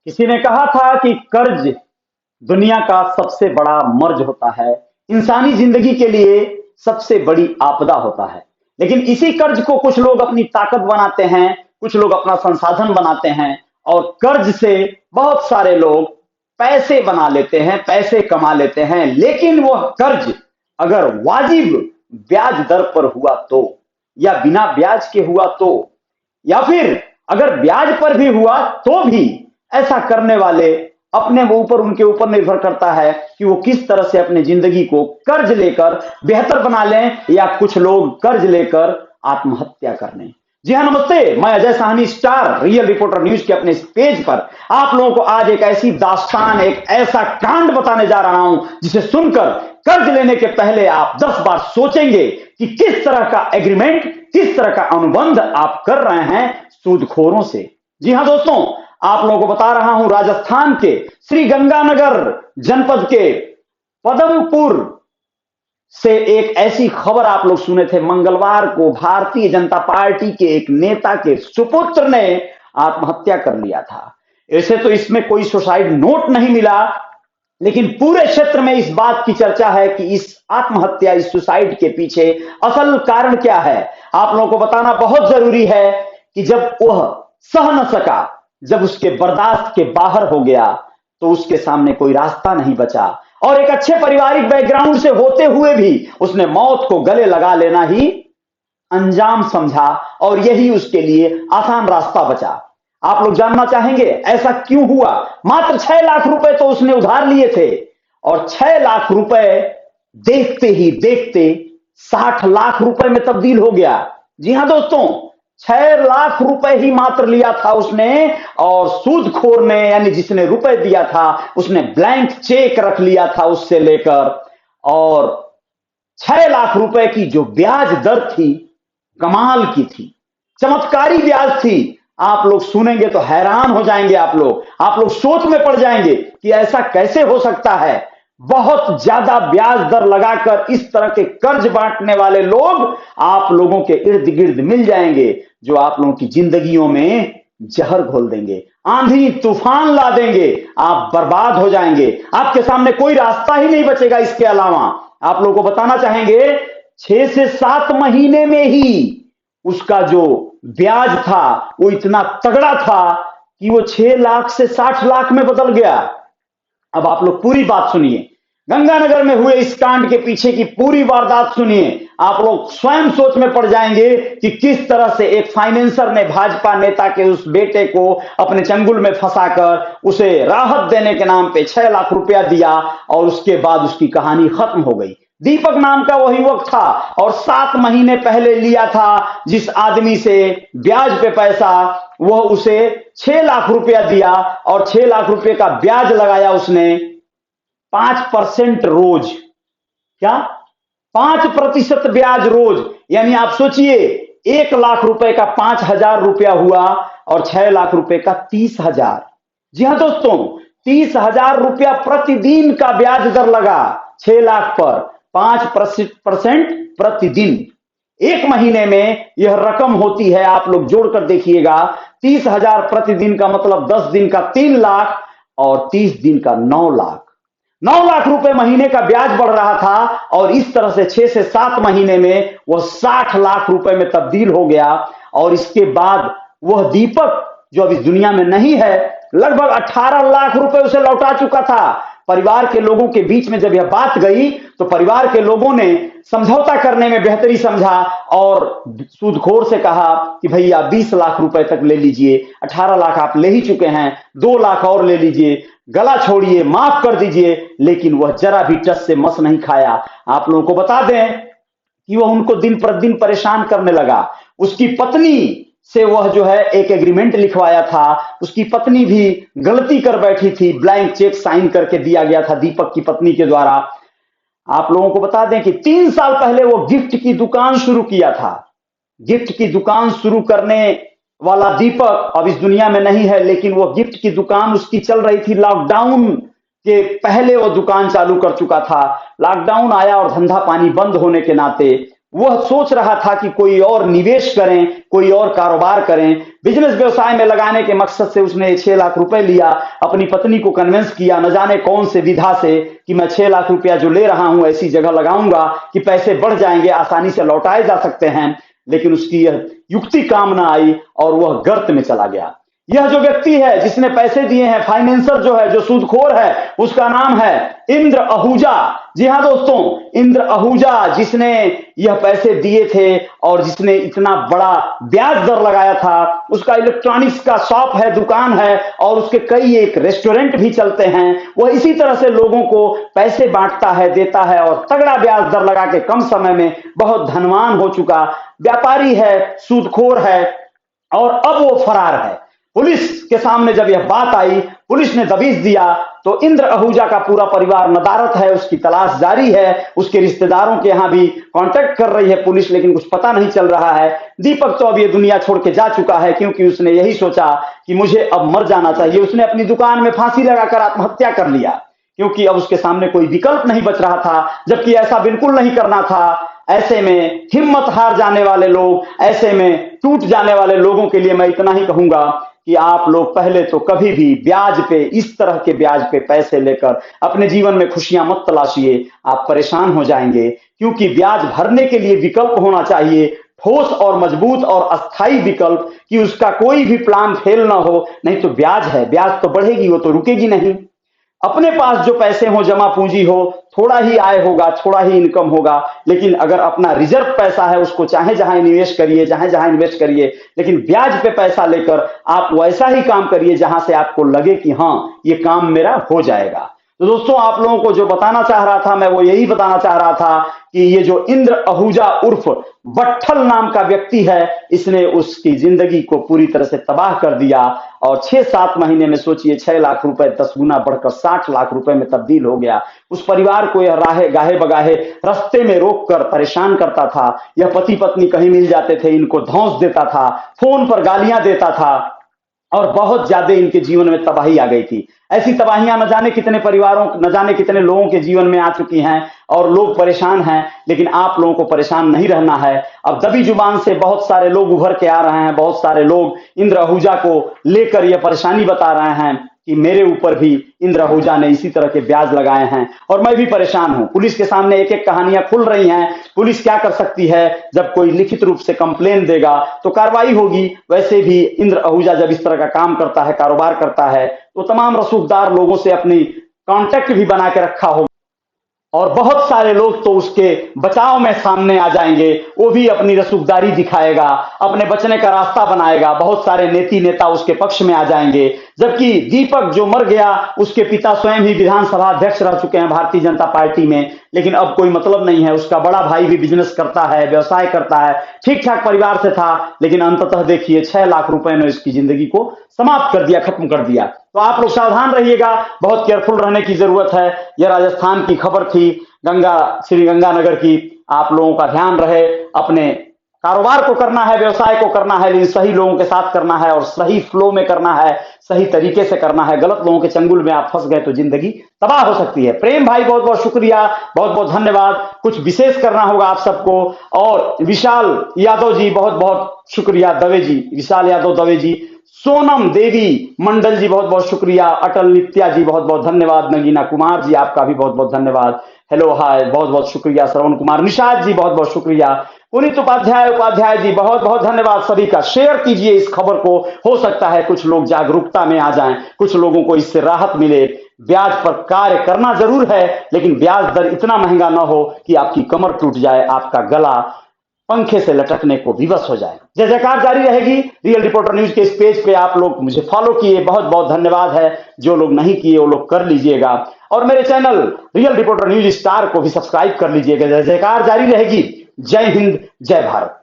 किसी ने कहा था कि कर्ज दुनिया का सबसे बड़ा मर्ज होता है, इंसानी जिंदगी के लिए सबसे बड़ी आपदा होता है। लेकिन इसी कर्ज को कुछ लोग अपनी ताकत बनाते हैं, कुछ लोग अपना संसाधन बनाते हैं और कर्ज से बहुत सारे लोग पैसे बना लेते हैं, पैसे कमा लेते हैं। लेकिन वह कर्ज अगर वाजिब ब्याज दर पर हुआ तो, या बिना ब्याज के हुआ तो, या फिर अगर ब्याज पर भी हुआ तो भी, ऐसा करने वाले अपने ऊपर, उनके ऊपर निर्भर करता है कि वो किस तरह से अपनी जिंदगी को कर्ज लेकर बेहतर बना लें, या कुछ लोग कर्ज लेकर आत्महत्या कर लें। जी हाँ, नमस्ते। मैं Ajay Sahni, star real reporter news के अपने इस पेज पर आप लोगों को आज एक ऐसी दास्तान, एक ऐसा कांड बताने जा रहा हूं जिसे सुनकर कर्ज लेने के पहले आप 10 बार सोचेंगे कि किस तरह का एग्रीमेंट, किस तरह का अनुबंध आप कर रहे हैं सूदखोरों से। जी हाँ दोस्तों, आप लोगों को बता रहा हूं राजस्थान के श्रीगंगानगर जनपद के पदमपुर से एक ऐसी खबर आप लोग सुने थे। मंगलवार को भारतीय जनता पार्टी के एक नेता के सुपुत्र ने आत्महत्या कर लिया था। ऐसे तो इसमें कोई सुसाइड नोट नहीं मिला, लेकिन पूरे क्षेत्र में इस बात की चर्चा है कि इस आत्महत्या, इस सुसाइड के पीछे असल कारण क्या है। आप लोगों को बताना बहुत जरूरी है कि जब वह सह न सका, जब उसके बर्दाश्त के बाहर हो गया, तो उसके सामने कोई रास्ता नहीं बचा और एक अच्छे पारिवारिक बैकग्राउंड से होते हुए भी उसने मौत को गले लगा लेना ही अंजाम समझा और यही उसके लिए आसान रास्ता बचा। आप लोग जानना चाहेंगे ऐसा क्यों हुआ। मात्र 6 लाख रुपए तो उसने उधार लिए थे और 6 लाख रुपए देखते ही देखते 60 लाख रुपए में तब्दील हो गया। जी हां दोस्तों, 6 लाख रुपए ही मात्र लिया था उसने और सूदखोर ने, यानी जिसने रुपए दिया था, उसने ब्लैंक चेक रख लिया था उससे लेकर, और 6 लाख रुपए की जो ब्याज दर थी, कमाल की थी, चमत्कारी ब्याज थी। आप लोग सुनेंगे तो हैरान हो जाएंगे। आप लोग सोच में पड़ जाएंगे कि ऐसा कैसे हो सकता है। बहुत ज्यादा ब्याज दर लगाकर इस तरह के कर्ज बांटने वाले लोग आप लोगों के इर्द गिर्द मिल जाएंगे, जो आप लोगों की जिंदगियों में जहर घोल देंगे, आंधी तूफान ला देंगे, आप बर्बाद हो जाएंगे, आपके सामने कोई रास्ता ही नहीं बचेगा। इसके अलावा आप लोगों को बताना चाहेंगे 6 से 7 महीने में ही उसका जो ब्याज था वो इतना तगड़ा था कि वो 6 लाख से 60 लाख में बदल गया। अब आप लोग पूरी बात सुनिए, गंगानगर में हुए इस कांड के पीछे की पूरी वारदात सुनिए। आप लोग स्वयं सोच में पड़ जाएंगे कि किस तरह से एक फाइनेंसर ने भाजपा नेता के उस बेटे को अपने चंगुल में फंसाकर उसे राहत देने के नाम पे 6 लाख रुपया दिया और उसके बाद उसकी कहानी खत्म हो गई। दीपक नाम का वही युवक था और 7 महीने पहले लिया था जिस आदमी से ब्याज पे पैसा, वह उसे 6 लाख रुपया दिया और 6 लाख रुपए का ब्याज लगाया उसने 5% रोज। क्या? 5% ब्याज रोज। यानी आप सोचिए, 1 लाख रुपए का 5,000 रुपया हुआ और 6 लाख रुपए का 30,000। जी हां दोस्तों, 30,000 रुपया प्रतिदिन का ब्याज दर लगा 6 लाख पर, 5% प्रतिदिन। एक महीने में यह रकम होती है, आप लोग जोड़कर देखिएगा, 30,000 प्रतिदिन का मतलब 10 दिन का 3 लाख और 30 दिन का 9 लाख। 9 लाख रुपए महीने का ब्याज बढ़ रहा था और इस तरह से 6 से 7 महीने में वह 60 लाख रुपए में तब्दील हो गया। और इसके बाद वह दीपक, जो अब इस दुनिया में नहीं है, लगभग 18 लाख रुपए उसे लौटा चुका था। परिवार के लोगों के बीच में जब यह बात गई तो परिवार के लोगों ने समझौता करने में बेहतरी समझा और सूदखोर से कहा कि भैया 20 लाख रुपए तक ले लीजिए, 18 लाख आप ले ही चुके हैं, 2 लाख और ले लीजिए, गला छोड़िए, माफ कर दीजिए। लेकिन वह जरा भी टस से मस नहीं खाया। आप लोगों को बता दें कि वह उनको दिन प्रतिदिन परेशान करने लगा। उसकी पत्नी से वह जो है एक एग्रीमेंट लिखवाया था, उसकी पत्नी भी गलती कर बैठी थी, ब्लैंक चेक साइन करके दिया गया था दीपक की पत्नी के द्वारा। आप लोगों को बता दें कि 3 साल पहले वो गिफ्ट की दुकान शुरू किया था। गिफ्ट की दुकान शुरू करने वाला दीपक अब इस दुनिया में नहीं है, लेकिन वो गिफ्ट की दुकान उसकी चल रही थी। लॉकडाउन के पहले वो दुकान चालू कर चुका था। लॉकडाउन आया और धंधा पानी बंद होने के नाते वह सोच रहा था कि कोई और निवेश करें, कोई और कारोबार करें। बिजनेस व्यवसाय में लगाने के मकसद से उसने 6 लाख रुपए लिया, अपनी पत्नी को कन्विंस किया न जाने कौन से विधा से कि मैं 6 लाख रुपया जो ले रहा हूं ऐसी जगह लगाऊंगा कि पैसे बढ़ जाएंगे, आसानी से लौटाए जा सकते हैं। लेकिन उसकी यह युक्ति काम ना आई और वह गर्त में चला गया। यह जो व्यक्ति है जिसने पैसे दिए हैं, फाइनेंसर जो है, जो सूदखोर है, उसका नाम है इंद्र आहूजा। जी हां दोस्तों, इंद्र आहूजा, जिसने यह पैसे दिए थे और जिसने इतना बड़ा ब्याज दर लगाया था। उसका इलेक्ट्रॉनिक्स का शॉप है, दुकान है और उसके कई एक रेस्टोरेंट भी चलते हैं। वह इसी तरह से लोगों को पैसे बांटता है, देता है और तगड़ा ब्याज दर लगा के कम समय में बहुत धनवान हो चुका व्यापारी है, सूदखोर है और अब वो फरार है। पुलिस के सामने जब यह बात आई, पुलिस ने दबिश दिया तो इंद्र आहूजा का पूरा परिवार नदारत है, उसकी तलाश जारी है। उसके रिश्तेदारों के यहां भी कांटेक्ट कर रही है पुलिस, लेकिन कुछ पता नहीं चल रहा है। दीपक तो अब ये दुनिया छोड़ के जा चुका है, क्योंकि उसने यही सोचा कि मुझे अब मर जाना चाहिए। उसने अपनी दुकान में फांसी लगाकर आत्महत्या कर लिया, क्योंकि अब उसके सामने कोई विकल्प नहीं बच रहा था, जबकि ऐसा बिल्कुल नहीं करना था। ऐसे में हिम्मत हार जाने वाले लोग, ऐसे में टूट जाने वाले लोगों के लिए मैं इतना ही कहूंगा कि आप लोग पहले तो कभी भी ब्याज पे, इस तरह के ब्याज पे पैसे लेकर अपने जीवन में खुशियां मत तलाशिए, आप परेशान हो जाएंगे। क्योंकि ब्याज भरने के लिए विकल्प होना चाहिए, ठोस और मजबूत और अस्थाई विकल्प, कि उसका कोई भी प्लान फेल ना हो। नहीं तो ब्याज है, ब्याज तो बढ़ेगी, वो तो रुकेगी नहीं। अपने पास जो पैसे हो, जमा पूंजी हो, थोड़ा ही आय होगा, थोड़ा ही इनकम होगा, लेकिन अगर अपना रिजर्व पैसा है उसको चाहे जहां निवेश करिए, जहां जहां इन्वेस्ट करिए, लेकिन ब्याज पे पैसा लेकर आप वैसा ही काम करिए जहां से आपको लगे कि हां ये काम मेरा हो जाएगा। तो दोस्तों, आप लोगों को जो बताना चाह रहा था मैं, वो यही बताना चाह रहा था कि ये जो इंद्र आहूजा उर्फ बट्ठल नाम का व्यक्ति है, इसने उसकी जिंदगी को पूरी तरह से तबाह कर दिया और 6-7 महीने में सोचिए 6 लाख रुपए 10 गुना बढ़कर 60 लाख रुपए में तब्दील हो गया। उस परिवार को यह राहे गाहे बगाहे रास्ते में रोककर परेशान करता था। यह पति पत्नी कहीं मिल जाते थे, इनको धौंस देता था, फोन पर गालियां देता था और बहुत ज्यादा इनके जीवन में तबाही आ गई थी। ऐसी तबाहियां न जाने कितने परिवारों, न जाने कितने लोगों के जीवन में आ चुकी हैं और लोग परेशान हैं। लेकिन आप लोगों को परेशान नहीं रहना है। अब दबी जुबान से बहुत सारे लोग उभर के आ रहे हैं, बहुत सारे लोग इंद्र आहूजा को लेकर यह परेशानी बता रहे हैं कि मेरे ऊपर भी इंद्र आहूजा ने इसी तरह के ब्याज लगाए हैं और मैं भी परेशान हूं। पुलिस के सामने एक एक कहानियां खुल रही हैं। पुलिस क्या कर सकती है, जब कोई लिखित रूप से कंप्लेन देगा तो कार्रवाई होगी। वैसे भी इंद्र आहूजा जब इस तरह का काम करता है, कारोबार करता है, तो तमाम रसूखदार लोगों से अपनी कांटेक्ट भी बना के रखा होगा और बहुत सारे लोग तो उसके बचाव में सामने आ जाएंगे। वो भी अपनी रसूखदारी दिखाएगा, अपने बचने का रास्ता बनाएगा। बहुत सारे नेती नेता उसके पक्ष में आ जाएंगे। जबकि दीपक जो मर गया, उसके पिता स्वयं ही विधानसभा अध्यक्ष रह चुके हैं भारतीय जनता पार्टी में, लेकिन अब कोई मतलब नहीं है। उसका बड़ा भाई भी बिजनेस करता है, व्यवसाय करता है, ठीक ठाक परिवार से था, लेकिन अंततः देखिए 6 लाख रुपए ने उसकी जिंदगी को समाप्त कर दिया, खत्म कर दिया। तो आप लोग सावधान रहिएगा, बहुत केयरफुल रहने की जरूरत है। यह राजस्थान की खबर थी, श्री गंगानगर की। आप लोगों का ध्यान रहे, अपने कारोबार को करना है, व्यवसाय को करना है, लेकिन सही लोगों के साथ करना है और सही फ्लो में करना है, सही तरीके से करना है। गलत लोगों के चंगुल में आप फंस गए तो जिंदगी तबाह हो सकती है। प्रेम भाई बहुत बहुत शुक्रिया, बहुत बहुत धन्यवाद। कुछ विशेष करना होगा आप सबको। और विशाल यादव जी बहुत बहुत शुक्रिया, दवे जी, विशाल यादव दवे जी, सोनम देवी मंडल जी बहुत बहुत शुक्रिया, अटल नित्या जी बहुत बहुत धन्यवाद, नगीना कुमार जी आपका भी बहुत बहुत धन्यवाद, हेलो हाय बहुत बहुत शुक्रिया, श्रवण कुमार, निषाद जी बहुत बहुत शुक्रिया, पुनीत उपाध्याय जी बहुत बहुत धन्यवाद। सभी का शेयर कीजिए इस खबर को, हो सकता है कुछ लोग जागरूकता में आ जाएं, कुछ लोगों को इससे राहत मिले। ब्याज पर कार्य करना जरूर है, लेकिन ब्याज दर इतना महंगा ना हो कि आपकी कमर टूट जाए, आपका गला पंखे से लटकने को विवश हो जाए। जय जयकार जारी रहेगी। रियल रिपोर्टर न्यूज के इस पेज पे आप लोग मुझे फॉलो किए, बहुत बहुत धन्यवाद है। जो लोग नहीं किए वो लोग कर लीजिएगा और मेरे channel real reporter news star को भी सब्सक्राइब कर लीजिएगा। जय जयकार जारी रहेगी। जय हिंद, जय भारत।